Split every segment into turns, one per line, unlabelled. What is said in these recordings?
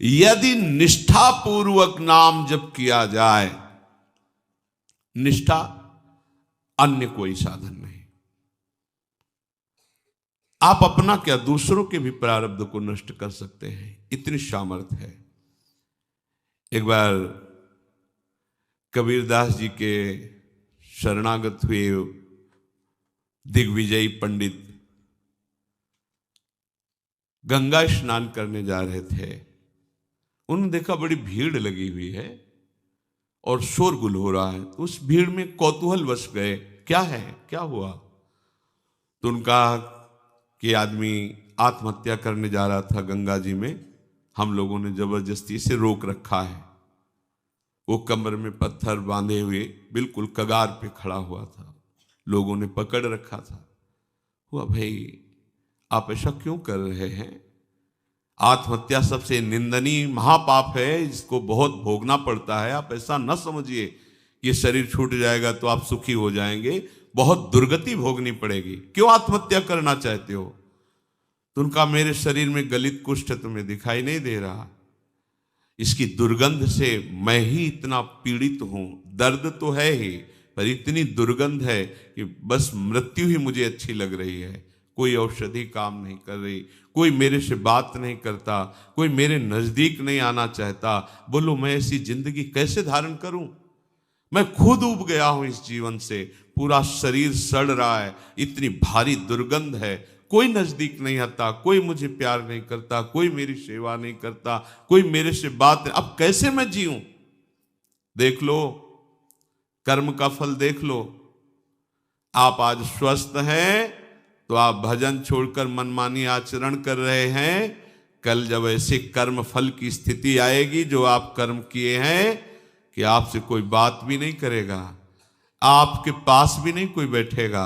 यदि निष्ठा पूर्वक नाम जप किया जाए, निष्ठा, अन्य कोई साधन नहीं। आप अपना क्या, दूसरों के भी प्रारब्ध को नष्ट कर सकते हैं, इतनी सामर्थ्य है। एक बार कबीरदास जी के शरणागत हुए दिग्विजयी पंडित गंगा स्नान करने जा रहे थे। उन्होंने देखा बड़ी भीड़ लगी हुई है और शोरगुल हो रहा है, तो उस भीड़ में कौतूहलवश गए, क्या है, क्या हुआ? तो उनका कि आदमी आत्महत्या करने जा रहा था गंगा जी में, हम लोगों ने जबरदस्ती से रोक रखा है। वो कमर में पत्थर बांधे हुए बिल्कुल कगार पे खड़ा हुआ था, लोगों ने पकड़ रखा था। हुआ, भाई आप ऐसा क्यों कर रहे हैं? आत्महत्या सबसे निंदनीय महापाप है, इसको बहुत भोगना पड़ता है। आप ऐसा न समझिए कि शरीर छूट जाएगा तो आप सुखी हो जाएंगे, बहुत दुर्गति भोगनी पड़ेगी। क्यों आत्महत्या करना चाहते हो? तो उनका, मेरे शरीर में गलित कुष्ठ तुम्हें दिखाई नहीं दे रहा, इसकी दुर्गंध से मैं ही इतना पीड़ित हूं। दर्द तो है ही, पर इतनी दुर्गंध है कि बस मृत्यु ही मुझे अच्छी लग रही है। कोई औषधि काम नहीं कर रही, कोई मेरे से बात नहीं करता, कोई मेरे नजदीक नहीं आना चाहता। बोलो मैं ऐसी जिंदगी कैसे धारण करूं? मैं खुद उब गया हूं इस जीवन से, पूरा शरीर सड़ रहा है, इतनी भारी दुर्गंध है, कोई नजदीक नहीं आता, कोई मुझे प्यार नहीं करता, कोई मेरी सेवा नहीं करता, कोई मेरे से बात नहीं। अब कैसे मैं जीऊं? देख लो, कर्म का फल देख लो। आप आज स्वस्थ हैं तो आप भजन छोड़कर मनमानी आचरण कर रहे हैं। कल जब ऐसे कर्म फल की स्थिति आएगी जो आप कर्म किए हैं, कि आपसे कोई बात भी नहीं करेगा, आपके पास भी नहीं कोई बैठेगा,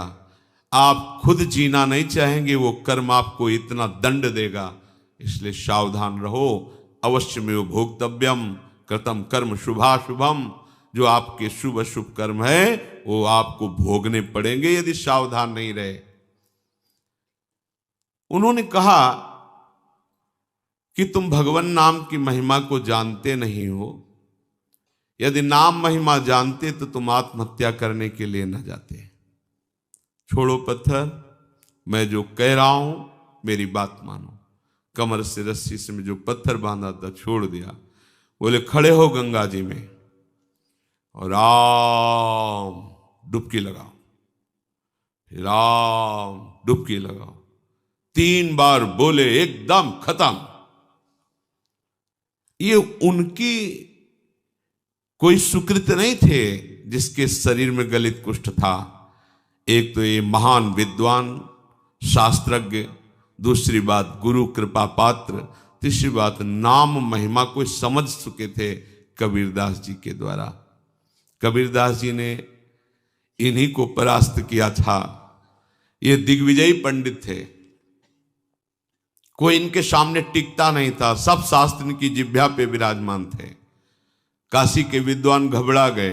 आप खुद जीना नहीं चाहेंगे, वो कर्म आपको इतना दंड देगा। इसलिए सावधान रहो। अवश्य में भोक्तव्यम कृतम कर्म शुभाशुभम, जो आपके शुभ अशुभ कर्म है वो आपको भोगने पड़ेंगे यदि सावधान नहीं रहे। उन्होंने कहा कि तुम भगवान नाम की महिमा को जानते नहीं हो। यदि नाम महिमा जानते तो तुम आत्महत्या करने के लिए न जाते। छोड़ो पत्थर, मैं जो कह रहा हूं मेरी बात मानो। कमर से रस्सी से में जो पत्थर बांधा था छोड़ दिया। बोले खड़े हो गंगा जी में और राम डुबकी लगाओ, राम डुबकी लगाओ। 3 बार बोले, एकदम खत्म। ये उनकी कोई सुकृत नहीं थे जिसके शरीर में गलित कुष्ठ था। एक तो ये महान विद्वान शास्त्रज्ञ, दूसरी बात गुरु कृपा पात्र, तीसरी बात नाम महिमा को समझ चुके थे कबीरदास जी के द्वारा। कबीरदास जी ने इन्हीं को परास्त किया था। ये दिग्विजयी पंडित थे, कोई इनके सामने टिकता नहीं था, सब शास्त्र इनकी जिह्वा पे विराजमान थे। काशी के विद्वान घबरा गए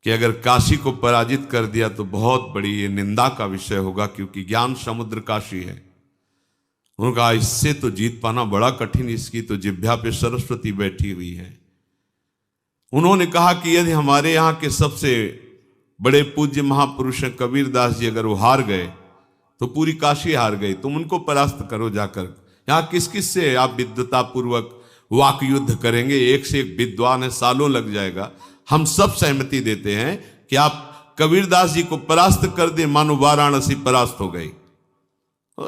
कि अगर काशी को पराजित कर दिया तो बहुत बड़ी ये निंदा का विषय होगा, क्योंकि ज्ञान समुद्र काशी है। उन्होंने कहा इससे तो जीत पाना बड़ा कठिन, इसकी तो जिह्वा पे सरस्वती बैठी हुई है। उन्होंने कहा कि यदि हमारे यहाँ के सबसे बड़े पूज्य महापुरुष हैं कबीरदास जी, अगर वो हार गए तो पूरी काशी हार गई, तुम उनको परास्त करो जाकर। यहाँ किस किस से आप विद्वता पूर्वक वाक युद्ध करेंगे? एक से एक विद्वान है, सालों लग जाएगा। हम सब सहमति देते हैं कि आप कबीरदास जी को परास्त कर दे, मानो वाराणसी परास्त हो गई।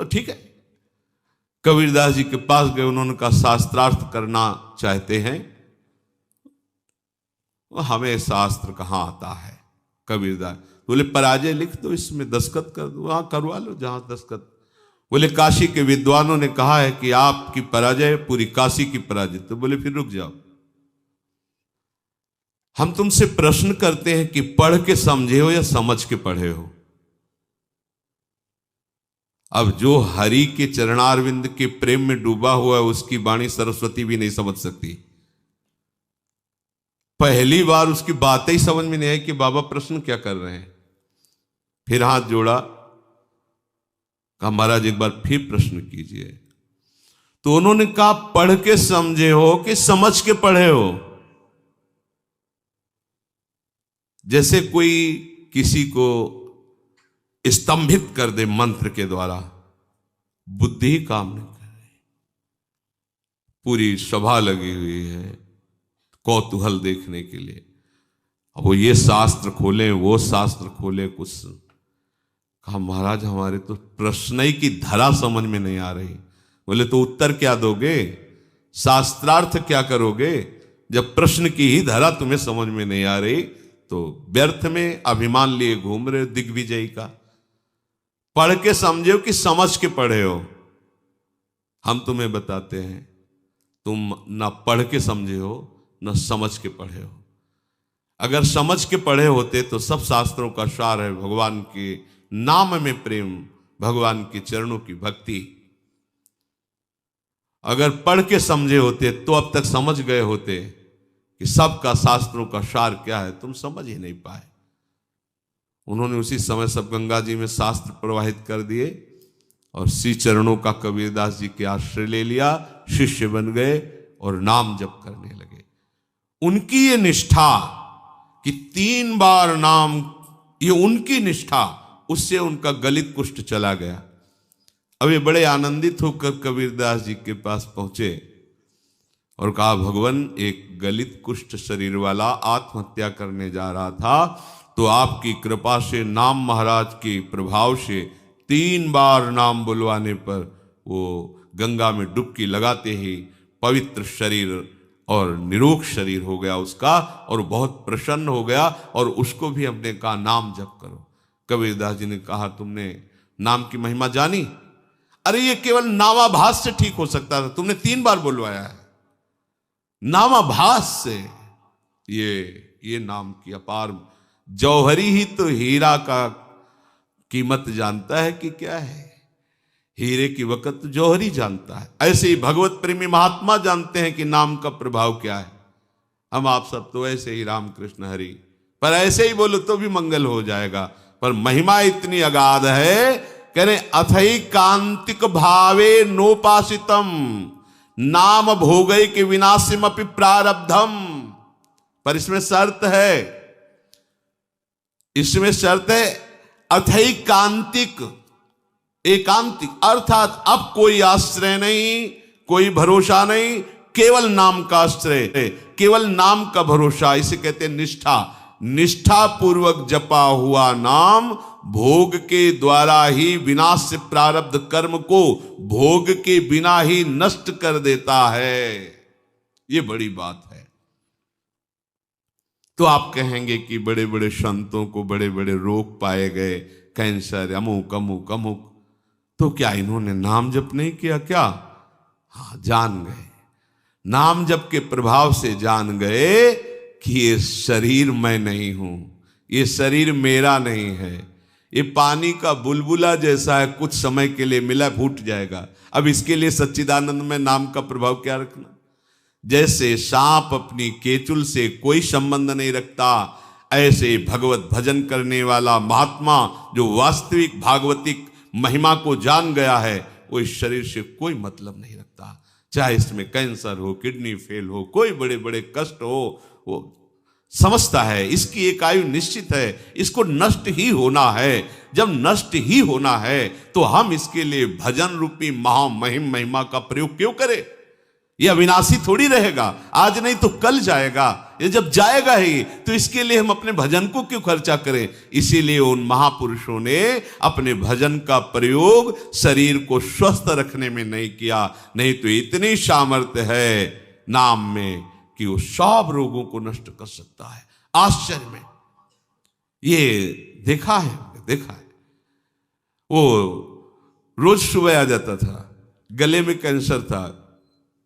ठीक है, कबीरदास जी के पास गए, उन्होंने कहा शास्त्रार्थ करना चाहते हैं। हमें शास्त्र कहाँ आता है? कबीरदास बोले पराजय लिख दो, इसमें दस्तखत कर दो, वहां करवा लो जहां दस्तखत। बोले काशी के विद्वानों ने कहा है कि आपकी पराजय पूरी काशी की पराजय। तो बोले फिर रुक जाओ, हम तुमसे प्रश्न करते हैं कि पढ़ के समझे हो या समझ के पढ़े हो? अब जो हरि के चरणारविंद के प्रेम में डूबा हुआ है उसकी वाणी सरस्वती भी नहीं समझ सकती। पहली बार उसकी बातें ही समझ में नहीं आई कि बाबा प्रश्न क्या कर रहे हैं। फिर हाथ जोड़ा, कहा महाराज एक बार फिर प्रश्न कीजिए। तो उन्होंने कहा पढ़ के समझे हो कि समझ के पढ़े हो? जैसे कोई किसी को स्तंभित कर दे मंत्र के द्वारा, बुद्धि ही काम नहीं कर रही, पूरी सभा लगी हुई है कौतूहल देखने के लिए। अब वो ये शास्त्र खोले वो शास्त्र खोले, कुछ कहा महाराज हमारे तो प्रश्न ही की धरा समझ में नहीं आ रही। बोले तो उत्तर क्या दोगे, शास्त्रार्थ क्या करोगे, जब प्रश्न की ही धरा तुम्हें समझ में नहीं आ रही तो व्यर्थ में अभिमान लिए घूम रहे हो दिग्विजयी का। पढ़ के समझे हो कि समझ के पढ़े हो? हम तुम्हें बताते हैं तुम ना पढ़ के समझे हो ना समझ के पढ़े हो। अगर समझ के पढ़े होते तो सब शास्त्रों का सार है भगवान के नाम में प्रेम, भगवान के चरणों की भक्ति। अगर पढ़ के समझे होते तो अब तक समझ गए होते कि सबका शास्त्रों का सार क्या है, तुम समझ ही नहीं पाए। उन्होंने उसी समय सब गंगा जी में शास्त्र प्रवाहित कर दिए और श्री चरणों का कबीरदास जी के आश्रय ले लिया, शिष्य बन गए और नाम जप करने लगे। उनकी ये निष्ठा कि 3 बार नाम, ये उनकी निष्ठा, उससे उनका गलित कुष्ठ चला गया। अब ये बड़े आनंदित होकर कबीरदास जी के पास पहुंचे और कहा भगवान एक गलित कुष्ठ शरीर वाला आत्महत्या करने जा रहा था, तो आपकी कृपा से नाम महाराज के प्रभाव से 3 बार नाम बुलवाने पर वो गंगा में डुबकी लगाते ही पवित्र शरीर और निरोग शरीर हो गया उसका, और बहुत प्रसन्न हो गया। और उसको भी हमने कहा नाम जप करो। कबीरदास जी ने कहा तुमने नाम की महिमा जानी? अरे ये केवल नामाभास से ठीक हो सकता था, तुमने 3 बार बुलवाया है। नामाभास से ये नाम की अपार, जौहरी ही तो हीरा का कीमत जानता है कि क्या है, हीरे की वक़्त जौहरी जानता है। ऐसे ही भगवत प्रेमी महात्मा जानते हैं कि नाम का प्रभाव क्या है। हम आप सब तो ऐसे ही राम कृष्ण हरि, पर ऐसे ही बोलो तो भी मंगल हो जाएगा, पर महिमा इतनी अगाध है, कह रहे अथई कांतिक भावे नोपासितम नाम भोगय के विनाशिम अपि प्रारब्धम। पर इसमें शर्त है, इसमें शर्त है अथई कांतिक, एकांतिक, अर्थात अब कोई आश्रय नहीं, कोई भरोसा नहीं, केवल नाम का आश्रय, केवल नाम का भरोसा। इसे कहते हैं निष्ठा। निष्ठा पूर्वक जपा हुआ नाम भोग के द्वारा ही विनाश से प्रारब्ध कर्म को भोग के बिना ही नष्ट कर देता है। ये बड़ी बात है। तो आप कहेंगे कि बड़े बड़े संतों को बड़े बड़े रोग पाए गए, कैंसर, अमुक अमुक अमुक, तो क्या इन्होंने नाम जप नहीं किया क्या? हाँ, जान गए, नाम जप के प्रभाव से जान गए कि ये शरीर मैं नहीं हूं, ये शरीर मेरा नहीं है, ये पानी का बुलबुला जैसा है, कुछ समय के लिए मिला फूट जाएगा। अब इसके लिए सच्चिदानंद में नाम का प्रभाव क्या रखना? जैसे सांप अपनी केचुल से कोई संबंध नहीं रखता, ऐसे भगवत भजन करने वाला महात्मा जो वास्तविक भागवतिक महिमा को जान गया है, वो इस शरीर से कोई मतलब नहीं रखता। चाहे इसमें कैंसर हो, किडनी फेल हो, कोई बड़े बड़े कष्ट हो, वो समझता है इसकी एक आयु निश्चित है, इसको नष्ट ही होना है। जब नष्ट ही होना है तो हम इसके लिए भजन रूपी महामहिम महिमा का प्रयोग क्यों करें? ये अविनाशी थोड़ी रहेगा, आज नहीं तो कल जाएगा। ये जब जाएगा ही तो इसके लिए हम अपने भजन को क्यों खर्चा करें? इसीलिए उन महापुरुषों ने अपने भजन का प्रयोग शरीर को स्वस्थ रखने में नहीं किया, नहीं तो इतनी सामर्थ्य है नाम में कि वो सब रोगों को नष्ट कर सकता है। आश्चर्य में ये देखा है। वो रोज सुबह आ जाता था, गले में कैंसर था,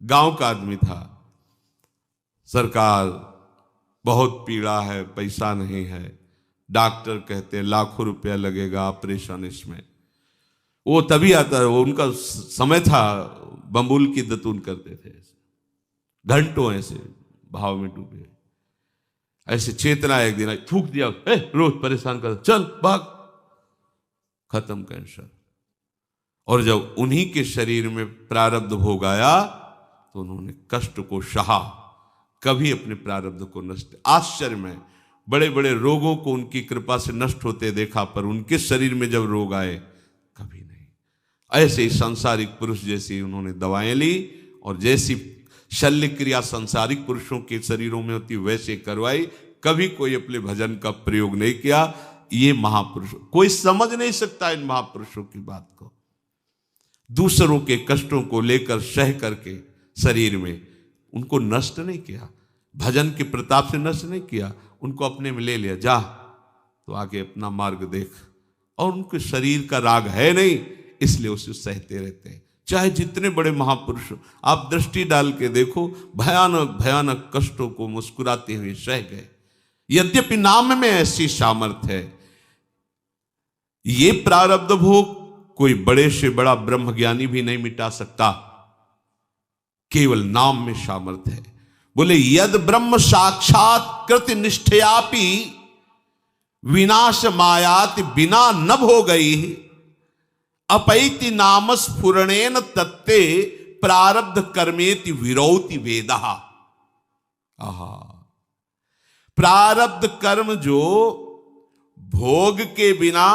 गांव का आदमी था, सरकार बहुत पीड़ा है, पैसा नहीं है, डॉक्टर कहते हैं लाखों रुपया लगेगा ऑपरेशन इसमें। वो तभी आता है, वो उनका समय था, बम्बुल की दतून करते थे, घंटों ऐसे भाव में डूबे। ऐसे चेतना एक दिन थूक दिया, रोज परेशान कर, चल भाग, खत्म कैंसर। और जब उन्हीं के शरीर में प्रारब्ध भोग आया तो उन्होंने कष्ट को सहा, कभी अपने प्रारब्ध को नष्ट। आश्चर्य में बड़े बड़े रोगों को उनकी कृपा से नष्ट होते देखा, पर उनके शरीर में जब रोग आए कभी नहीं। ऐसे ही सांसारिक पुरुष जैसी उन्होंने दवाएं ली और जैसी शल्य क्रिया सांसारिक पुरुषों के शरीरों में होती वैसे करवाई, कभी कोई अपने भजन का प्रयोग नहीं किया। ये महापुरुष, कोई समझ नहीं सकता इन महापुरुषों की बात को। दूसरों के कष्टों को लेकर सह करके शरीर में उनको नष्ट नहीं किया, भजन के प्रताप से नष्ट नहीं किया, उनको अपने में ले लिया, जा तो आगे अपना मार्ग देख। और उनके शरीर का राग है नहीं, इसलिए उसे सहते रहते हैं। चाहे जितने बड़े महापुरुष आप दृष्टि डाल के देखो, भयानक भयानक कष्टों को मुस्कुराते हुए सह गए। यद्यपि नाम में ऐसी सामर्थ्य है, ये प्रारब्ध भोग कोई बड़े से बड़ा ब्रह्मज्ञानी भी नहीं मिटा सकता, केवल नाम में सामर्थ्य है। बोले यद ब्रह्म साक्षात कृत निष्ठयापि विनाश मायाति बिना न भोगई अपैति नाम स्फुरणेन तत्ते प्रारब्ध कर्मेति विरौति वेदः। आहा, प्रारब्ध कर्म जो भोग के बिना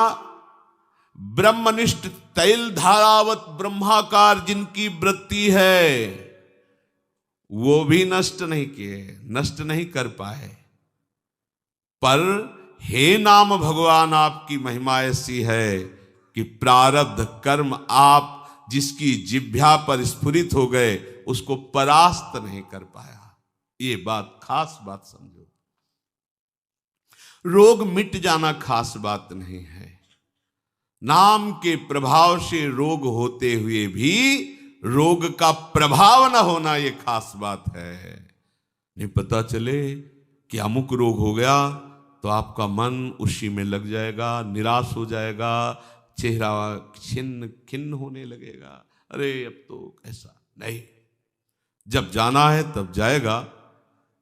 ब्रह्मनिष्ठ तैल धारावत ब्रह्माकार जिनकी वृत्ति है, वो भी नष्ट नहीं किए, नष्ट नहीं कर पाए। पर हे नाम भगवान, आपकी महिमा ऐसी है कि प्रारब्ध कर्म आप जिसकी जिह्वा पर स्फुरित हो गए उसको परास्त नहीं कर पाया। ये बात, खास बात समझो। रोग मिट जाना खास बात नहीं है, नाम के प्रभाव से रोग होते हुए भी रोग का प्रभाव न होना ये खास बात है। नहीं पता चले कि अमुक रोग हो गया तो आपका मन उसी में लग जाएगा, निराश हो जाएगा, चेहरा छिन्न खिन्न होने लगेगा, अरे अब तो ऐसा नहीं। जब जाना है तब जाएगा,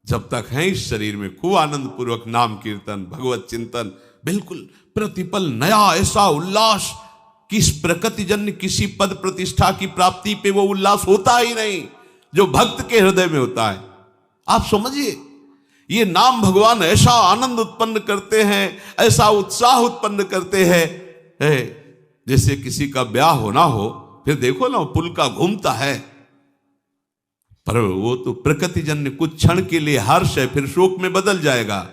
जब तक है इस शरीर में खूब आनंद पूर्वक नाम कीर्तन भगवत चिंतन, बिल्कुल प्रतिपल नया ऐसा उल्लास कि इस प्रकृति जन्य किसी पद प्रतिष्ठा की प्राप्ति पे वो उल्लास होता ही नहीं जो भक्त के हृदय में होता है। आप समझिए, ये नाम भगवान ऐसा आनंद उत्पन्न करते हैं, ऐसा उत्साह उत्पन्न करते हैं, जैसे किसी का ब्याह होना हो, फिर देखो ना पुल का घूमता है, पर वो तो प्रकृति जन्य कुछ क्षण के लिए हर्ष है, फिर शोक में बदल जाएगा।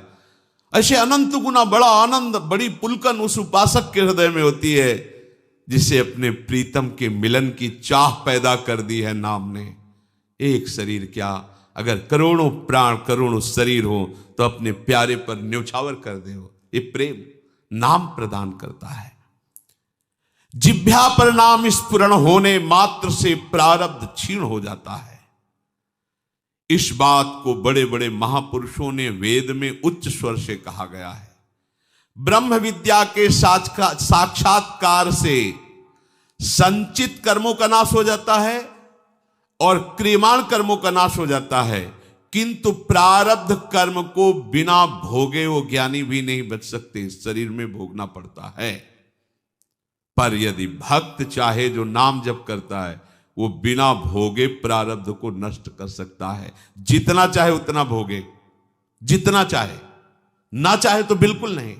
ऐसे अनंत गुना बड़ा आनंद, बड़ी पुलकन उस उपासक के हृदय में होती है जिसे अपने प्रीतम के मिलन की चाह पैदा कर दी है नाम ने। एक शरीर क्या, अगर करोड़ों प्राण करोड़ों शरीर हो तो अपने प्यारे पर न्यौछावर कर दे। ये प्रेम नाम प्रदान करता है। जिह्वा पर नाम स्फुरण होने मात्र से प्रारब्ध क्षीण हो जाता है। इस बात को बड़े बड़े महापुरुषों ने वेद में उच्च स्वर से कहा गया है। ब्रह्म विद्या के साक्षात्कार से संचित कर्मों का नाश हो जाता है और क्रियमाण कर्मों का नाश हो जाता है, किंतु प्रारब्ध कर्म को बिना भोगे वो ज्ञानी भी नहीं बच सकते, शरीर में भोगना पड़ता है। पर यदि भक्त चाहे, जो नाम जप करता है, वो बिना भोगे प्रारब्ध को नष्ट कर सकता है। जितना चाहे उतना भोगे, जितना चाहे, ना चाहे तो बिल्कुल नहीं।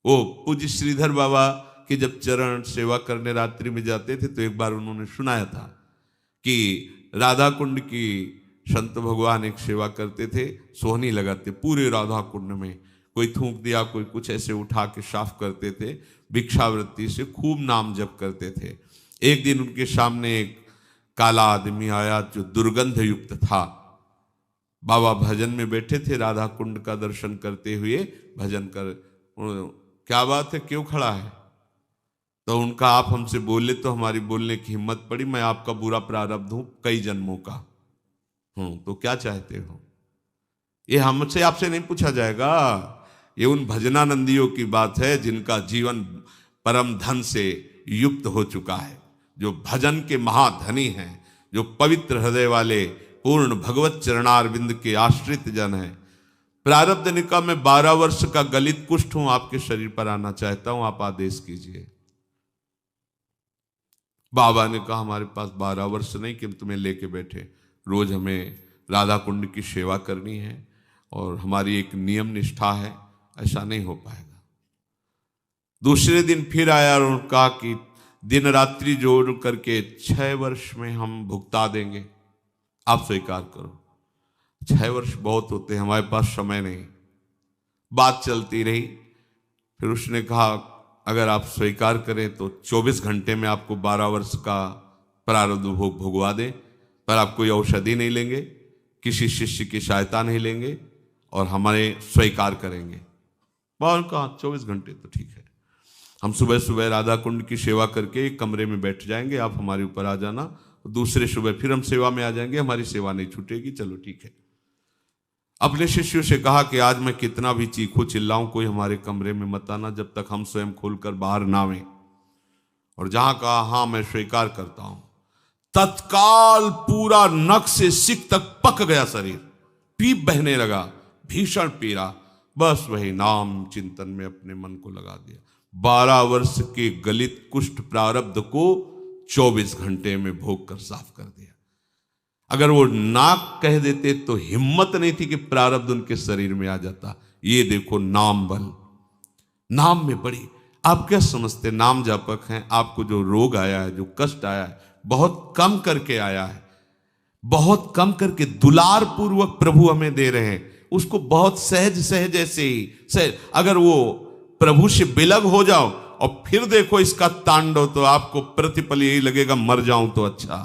वो पूज्य श्रीधर बाबा के जब चरण सेवा करने रात्रि में जाते थे तो एक बार उन्होंने सुनाया था कि राधा कुंड की संत भगवान एक सेवा करते थे, सोहनी लगाते पूरे राधा कुंड में, कोई थूक दिया, कोई कुछ ऐसे उठा के साफ करते थे, भिक्षावृत्ति से खूब नाम जप करते थे। एक दिन उनके सामने एक काला आदमी आया जो दुर्गंध युक्त था। बाबा भजन में बैठे थे, राधा कुंड का दर्शन करते हुए भजन कर, क्या बात है, क्यों खड़ा है? तो उनका, आप हमसे बोले तो हमारी बोलने की हिम्मत पड़ी, मैं आपका बुरा प्रारब्ध हूं कई जन्मों का हूं, तो क्या चाहते हो? ये हमसे आपसे नहीं पूछा जाएगा, ये उन भजनानंदियों की बात है जिनका जीवन परम धन से युक्त हो चुका है, जो भजन के महाधनी हैं, जो पवित्र हृदय वाले पूर्ण भगवत चरणारविंद के आश्रित जन हैं। प्रारब्ध निका में 12 वर्ष का गलित कुष्ठ हूं, आपके शरीर पर आना चाहता हूं, आप आदेश कीजिए। बाबा ने कहा हमारे पास 12 वर्ष नहीं कि हम तुम्हें लेके बैठे, रोज हमें राधा कुंड की सेवा करनी है और हमारी एक नियम निष्ठा है, ऐसा नहीं हो पाएगा। दूसरे दिन फिर आया और उन्होंने कहा कि दिन रात्रि जोड़ करके 6 वर्ष में हम भुगता देंगे, आप स्वीकार करो। 6 वर्ष बहुत होते हैं, हमारे पास समय नहीं। बात चलती रही, फिर उसने कहा अगर आप स्वीकार करें तो 24 घंटे में आपको 12 वर्ष का प्रारब्ध भोग भुगवा दें, पर आप कोई औषधि नहीं लेंगे, किसी शिष्य की सहायता नहीं लेंगे और हमारे स्वीकार करेंगे। बाबा ने कहा 24 घंटे तो ठीक है, हम सुबह सुबह राधा कुंड की सेवा करके एक कमरे में बैठ जाएंगे, आप हमारे ऊपर आ जाना, दूसरे सुबह फिर हम सेवा में आ जाएंगे, हमारी सेवा नहीं छूटेगी, चलो ठीक है। अपने शिष्यों से कहा कि आज मैं कितना भी चीखूं चिल्लाऊं, कोई हमारे कमरे में मत आना जब तक हम स्वयं खोलकर बाहर ना आवें। और जहां कहा हाँ मैं स्वीकार करता हूं, तत्काल पूरा नख से सिक तक पक गया शरीर, पीप बहने लगा, भीषण पीड़ा। बस वही नाम चिंतन में अपने मन को लगा दिया। 12 वर्ष के गलित कुष्ठ प्रारब्ध को 24 घंटे में भोग कर साफ कर दिया। अगर वो नाक कह देते तो हिम्मत नहीं थी कि प्रारब्ध उनके शरीर में आ जाता। ये देखो नाम बल, नाम में बड़ी। आप क्या समझते नाम जापक हैं, आपको जो रोग आया है, जो कष्ट आया है, बहुत कम करके आया है, बहुत कम करके दुलार पूर्वक प्रभु हमें दे रहे हैं, उसको बहुत सहज सहज ऐसे ही सहज। अगर वो प्रभु से बिलग हो जाओ और फिर देखो इसका तांडव, तो आपको प्रतिपल यही लगेगा मर जाऊं तो अच्छा।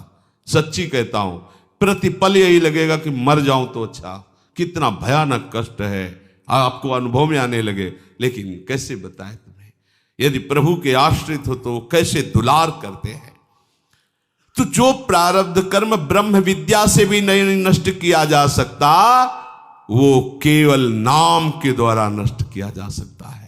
सच्ची कहता हूं, प्रतिपल यही लगेगा कि मर जाऊं तो अच्छा। कितना भयानक कष्ट है, आपको अनुभव में आने लगे। लेकिन कैसे बताएं तुम्हें, यदि प्रभु के आश्रित हो तो कैसे दुलार करते हैं। तो जो प्रारब्ध कर्म ब्रह्म विद्या से भी नहीं नष्ट किया जा सकता, वो केवल नाम के द्वारा नष्ट किया जा सकता है।